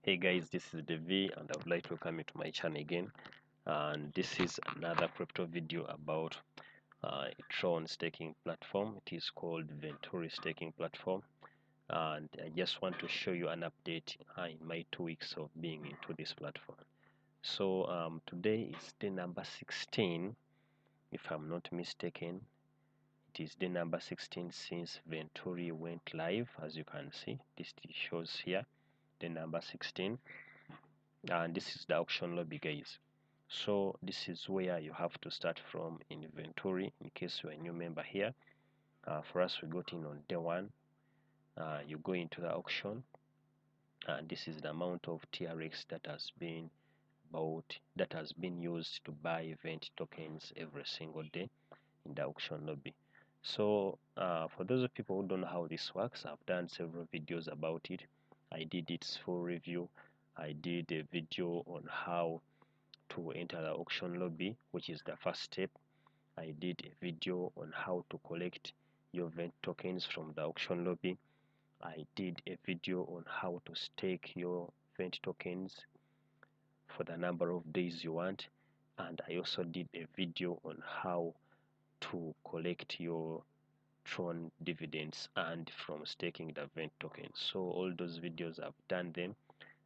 Hey guys, this is the V and I would like to welcome you to my channel again. And this is another crypto video about a Tron staking platform. It is called VENTURI Staking Platform. And I just want to show you an update in my 2 weeks of being into this platform. So today is day number 16, if I'm not mistaken. It is day number 16 since VENTURI went live. As you can see, this shows here, day number 16. And this is the auction lobby, guys. So this is where you have to start from in VENTURI in case you're a new member here. For us, we got in on day one. You go into the auction, and this is the amount of TRX that has been bought, that has been used to buy event tokens every single day in the auction lobby. So for those of people who don't know how this works, I've done several videos about it. I did its full review. I did a video on how to enter the auction lobby, which is the first step. I did a video on how to collect your event tokens from the auction lobby. I did a video on how to stake your event tokens for the number of days you want, and I also did a video on how to collect your Tron dividends and from staking the event tokens. So all those videos I've done them,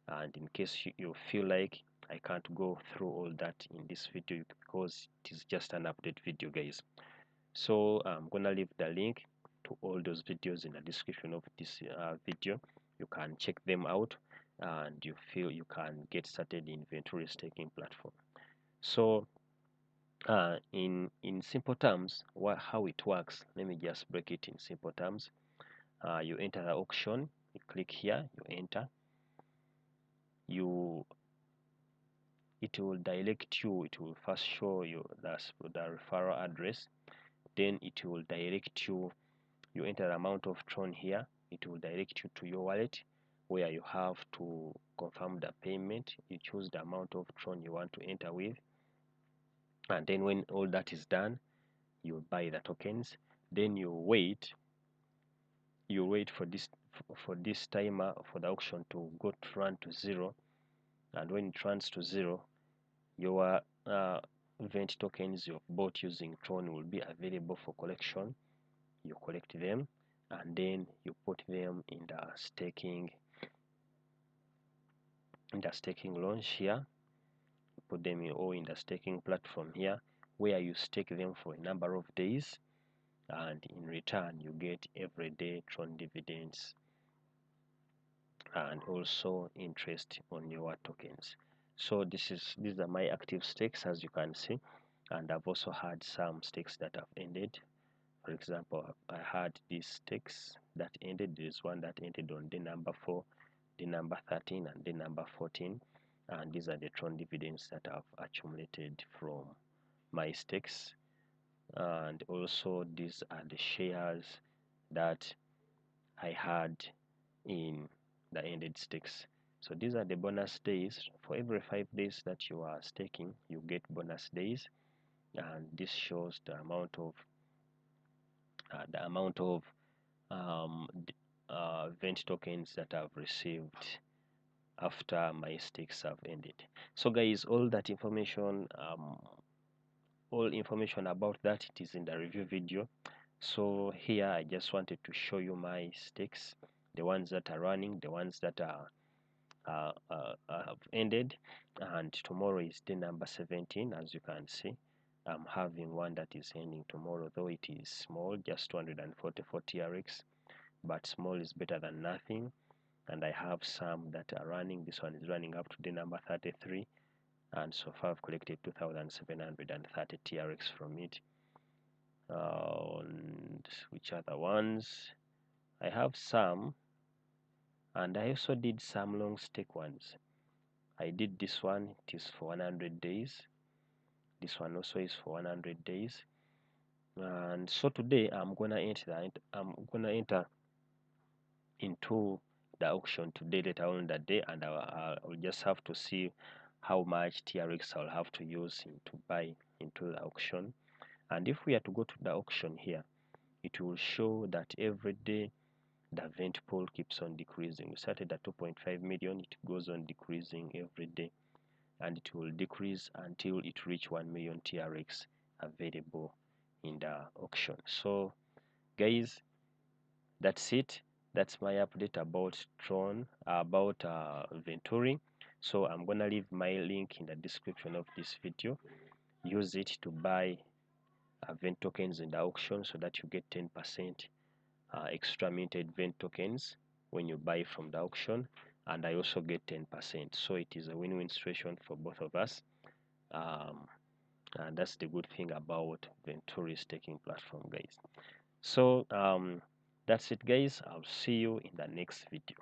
and in case you feel like I can't go through all that in this video because it is just an update video, guys. So I'm gonna leave the link to all those videos in the description of this video. You can check them out and you feel you can get started in VENTURI staking platform. So in simple terms, how it works, let me just break it in simple terms. You enter the auction, you click here, you enter, it will direct you, it will first show you the referral address, then it will direct you, you enter the amount of Tron here, it will direct you to your wallet where you have to confirm the payment. You choose the amount of Tron you want to enter with, and then when all that is done, you buy the tokens. Then you wait for this timer for the auction to run to zero, and when it runs to zero, your event tokens you've bought using Tron will be available for collection. You collect them and then you put them in the staking launch here. You put them in the staking platform here, where you stake them for a number of days, and in return you get everyday Tron dividends and also interest on your tokens. So these are my active stakes, as you can see, and I've also had some stakes that have ended. For example, I had these stakes that ended. There's one that ended on day number 4, day number 13, and day number 14, and these are the Tron dividends that I've accumulated from my stakes. And also these are the shares that I had in the ended stakes. So these are the bonus days. For every 5 days that you are staking, you get bonus days, and this shows the amount of event tokens that I've received after my stakes have ended. So guys, all information about that, it is in the review video. So here I just wanted to show you my stakes, the ones that are running, the ones that have ended, and tomorrow is day number 17. As you can see, I'm having one that is ending tomorrow, though it is small, just 244 TRX, but small is better than nothing. And I have some that are running. This one is running up to day number 33, and so far I've collected 2730 TRX from it. And which are the ones? I have some, and I also did some long stake ones. I did this one, it is for 100 days. This one also is for 100 days. And so today I'm gonna enter into the auction today, later on that day, and I'll just have to see how much TRX I'll have to use to buy into the auction. And if we are to go to the auction here, it will show that every day the vent pool keeps on decreasing. We started at 2.5 million, it goes on decreasing every day, and it will decrease until it reach 1 million TRX available in the auction. So guys, that's it. That's my update about Venturi. So I'm gonna leave my link in the description of this video. Use it to buy Vent tokens in the auction so that you get 10% extra minted Vent tokens when you buy from the auction, and I also get 10%. So it is a win-win situation for both of us. And that's the good thing about VENTURI Staking Platform, guys. So that's it, guys. I'll see you in the next video.